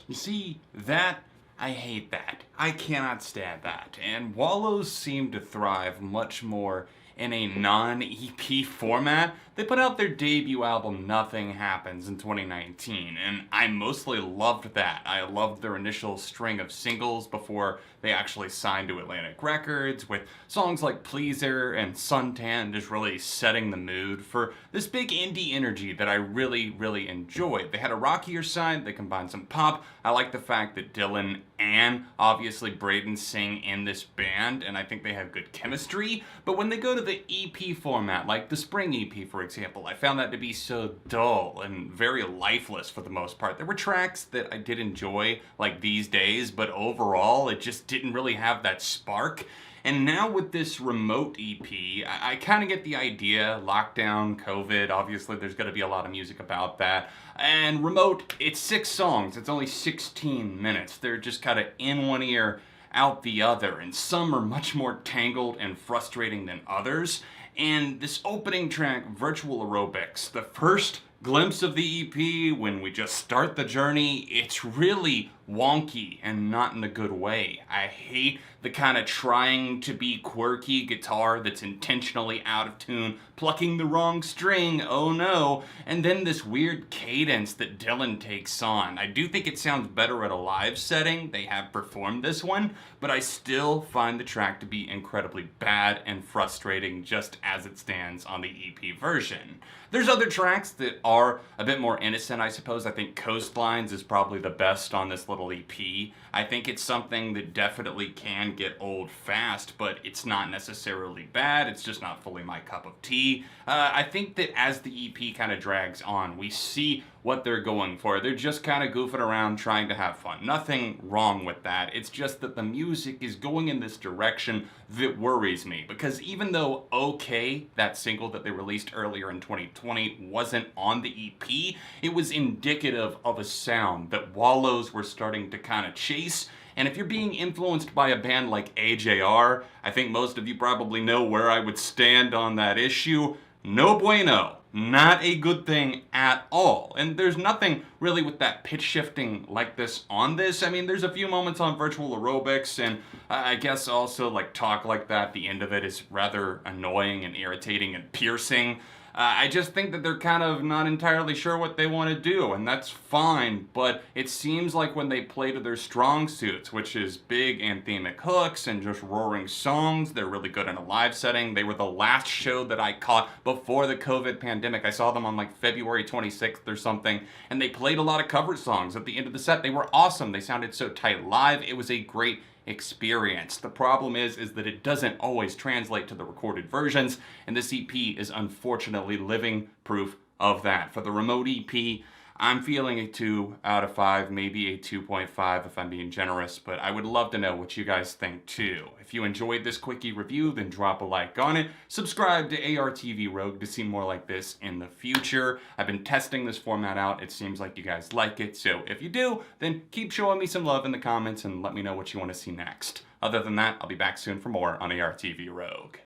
You see, I hate that. I cannot stand that. And Wallows seem to thrive much more in a non-EP format. They put out their debut album Nothing Happens in 2019, and I mostly loved that. I loved their initial string of singles before they actually signed to Atlantic Records, with songs like Pleaser and Suntan just really setting the mood for this big indie energy that I really enjoyed. They had a rockier side, they combined some pop. I like the fact that Dylan and obviously Braden sing in this band, and I think they have good chemistry. But when they go to the EP format, like the Spring EP for example, I found that to be so dull and very lifeless for the most part. There were tracks that I did enjoy, like These Days, but overall it just didn't really have that spark. And now with this Remote EP, I kind of get the idea. Lockdown, COVID, obviously there's going to be a lot of music about that. And Remote, it's 6 songs. It's only 16 minutes. They're just kind of in one ear, out the other. And some are much more tangled and frustrating than others. And this opening track, Virtual Aerobics, the first glimpse of the EP when we just start the journey, it's really wonky and not in a good way. I hate the kind of trying to be quirky guitar that's intentionally out of tune, plucking the wrong string, oh no, and then this weird cadence that Dylan takes on. I do think it sounds better at a live setting. They have performed this one, but I still find the track to be incredibly bad and frustrating just as it stands on the EP version. There's other tracks that are a bit more innocent, I suppose. I think Coastlines is probably the best on this little EP. I think it's something that definitely can get old fast, but it's not necessarily bad. It's just not fully my cup of tea. I think that as the EP kind of drags on, we see what they're going for. They're just kind of goofing around trying to have fun. Nothing wrong with that. It's just that the music is going in this direction that worries me, because even though Okay, that single that they released earlier in 2020 wasn't on the EP, it was indicative of a sound that Wallows were starting to kind of chase. And if you're being influenced by a band like AJR, I think most of you probably know where I would stand on that issue. No bueno. Not a good thing at all. And there's nothing really with that pitch shifting like this on this. I mean, there's a few moments on Virtual Aerobics, and I guess also like Talk Like That, the end of it is rather annoying and irritating and piercing. I just think that they're kind of not entirely sure what they want to do, and that's fine, but it seems like when they play to their strong suits, which is big anthemic hooks and just roaring songs, they're really good in a live setting. They were the last show that I caught before the COVID pandemic. I saw them on like February 26th or something, and they played a lot of cover songs at the end of the set. They were awesome. They sounded so tight live. It was a great experience. The problem is that it doesn't always translate to the recorded versions, and this EP is unfortunately living proof of that. For the Remote EP, I'm feeling a 2 out of 5, maybe a 2.5 if I'm being generous, but I would love to know what you guys think too. If you enjoyed this Quickie review, then drop a like on it. Subscribe to ARTV Rogue to see more like this in the future. I've been testing this format out. It seems like you guys like it, so if you do, then keep showing me some love in the comments and let me know what you want to see next. Other than that, I'll be back soon for more on ARTV Rogue.